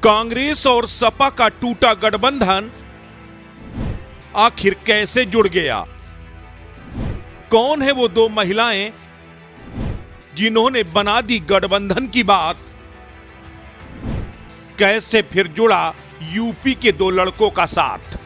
कांग्रेस और सपा का टूटा गठबंधन आखिर कैसे जुड़ गया? कौन है वो दो महिलाएं जिन्होंने बना दी गठबंधन की बात? कैसे फिर जुड़ा यूपी के दो लड़कों का साथ?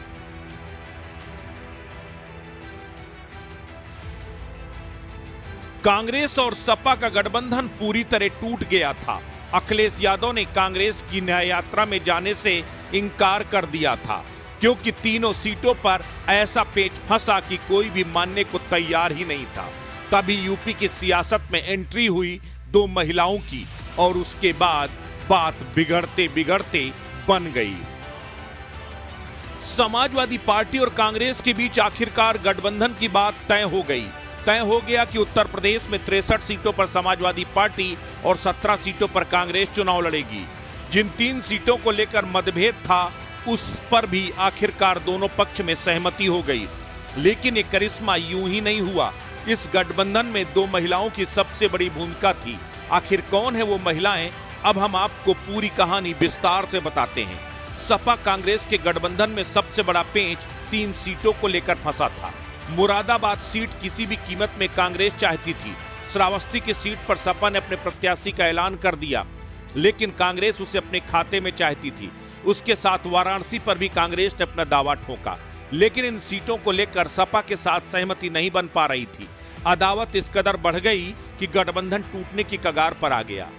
कांग्रेस और सपा का गठबंधन पूरी तरह टूट गया था। अखिलेश यादव ने कांग्रेस की न्याय यात्रा में जाने से इंकार कर दिया था, क्योंकि तीनों सीटों पर ऐसा पेच फंसा कि कोई भी मानने को तैयार ही नहीं था। तभी यूपी की सियासत में एंट्री हुई दो महिलाओं की और उसके बाद बात बिगड़ते बिगड़ते बन गई। समाजवादी पार्टी और कांग्रेस के बीच आखिरकार गठबंधन की बात तय हो गई। तय हो गया कि उत्तर प्रदेश में 63 सीटों पर समाजवादी पार्टी और 17 सीटों पर कांग्रेस चुनाव लड़ेगी। जिन 3 सीटों को लेकर मतभेद था, उस पर भी आखिरकार दोनों पक्ष में सहमति हो गई। लेकिन ये करिश्मा यूं ही नहीं हुआ। इस गठबंधन में दो महिलाओं की सबसे बड़ी भूमिका थी। आखिर कौन है वो महिलाएं? अब हम आपको पूरी कहानी विस्तार से बताते हैं। सपा कांग्रेस के गठबंधन में सबसे बड़ा पेंच 3 सीटों को लेकर फंसा था। मुरादाबाद सीट किसी भी कीमत में कांग्रेस चाहती थी। श्रावस्ती की सीट पर सपा ने अपने प्रत्याशी का ऐलान कर दिया, लेकिन कांग्रेस उसे अपने खाते में चाहती थी। उसके साथ वाराणसी पर भी कांग्रेस ने अपना दावा ठोका, लेकिन इन सीटों को लेकर सपा के साथ सहमति नहीं बन पा रही थी। अदावत इस कदर बढ़ गई कि गठबंधन टूटने की कगार पर आ गया।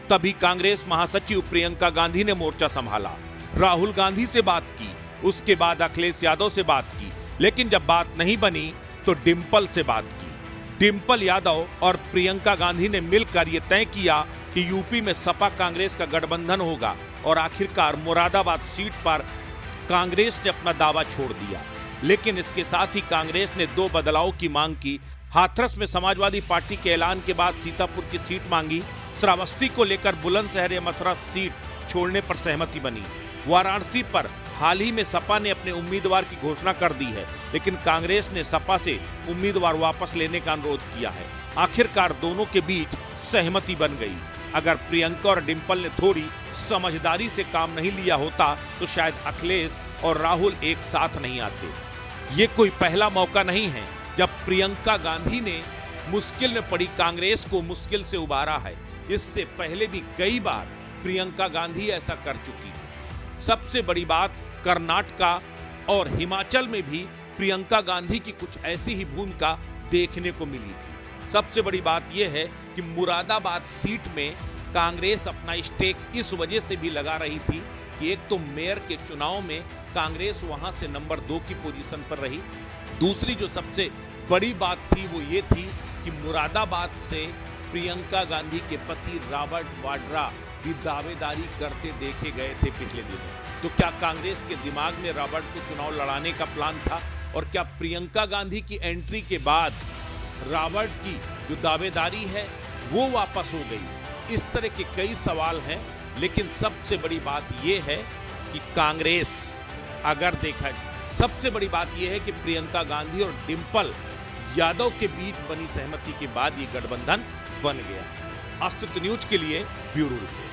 तभी कांग्रेस महासचिव प्रियंका गांधी ने मोर्चा संभाला। राहुल गांधी से बात की, उसके बाद अखिलेश यादव से बात की, लेकिन जब बात नहीं बनी तो डिंपल से बात की। डिंपल यादव और प्रियंका गांधी ने मिलकर यह तय किया कि यूपी में सपा कांग्रेस का गठबंधन होगा और आखिरकार मुरादाबाद सीट पर कांग्रेस ने अपना दावा छोड़ दिया। लेकिन इसके साथ ही कांग्रेस ने 2 बदलाव की मांग की। हाथरस में समाजवादी पार्टी के ऐलान के बाद सीतापुर की सीट मांगी। श्रावस्ती को लेकर बुलंदशहर या मथुरा सीट छोड़ने पर सहमति बनी। वाराणसी पर हाल ही में सपा ने अपने उम्मीदवार की घोषणा कर दी है, लेकिन कांग्रेस ने सपा से उम्मीदवार वापस लेने का अनुरोध किया है। आखिरकार दोनों के बीच सहमति बन गई। अगर प्रियंका और डिंपल ने थोड़ी समझदारी से काम नहीं लिया होता तो शायद अखिलेश और राहुल एक साथ नहीं आते। ये कोई पहला मौका नहीं है जब प्रियंका गांधी ने मुश्किल में पड़ी कांग्रेस को मुश्किल से उबारा है। इससे पहले भी कई बार प्रियंका गांधी ऐसा कर चुकी है। सबसे बड़ी बात, कर्नाटक और हिमाचल में भी प्रियंका गांधी की कुछ ऐसी ही भूमिका देखने को मिली थी। सबसे बड़ी बात यह है कि मुरादाबाद सीट में कांग्रेस अपना स्टेक इस वजह से भी लगा रही थी कि एक तो मेयर के चुनाव में कांग्रेस वहां से नंबर 2 की पोजीशन पर रही। दूसरी जो सबसे बड़ी बात थी वो ये थी कि मुरादाबाद से प्रियंका गांधी के पति रॉबर्ट वाड्रा भी दावेदारी करते देखे गए थे पिछले दिनों। तो क्या कांग्रेस के दिमाग में रॉबर्ट को चुनाव लड़ाने का प्लान था? और क्या प्रियंका गांधी की एंट्री के बाद रॉबर्ट की जो दावेदारी है वो वापस हो गई? इस तरह के कई सवाल हैं, लेकिन सबसे बड़ी बात यह है कि कांग्रेस, अगर देखा जाए, सबसे बड़ी बात यह है कि प्रियंका गांधी और डिंपल यादव के बीच बनी सहमति के बाद ये गठबंधन बन गया। अस्तित्व न्यूज के लिए ब्यूरो रिपोर्ट।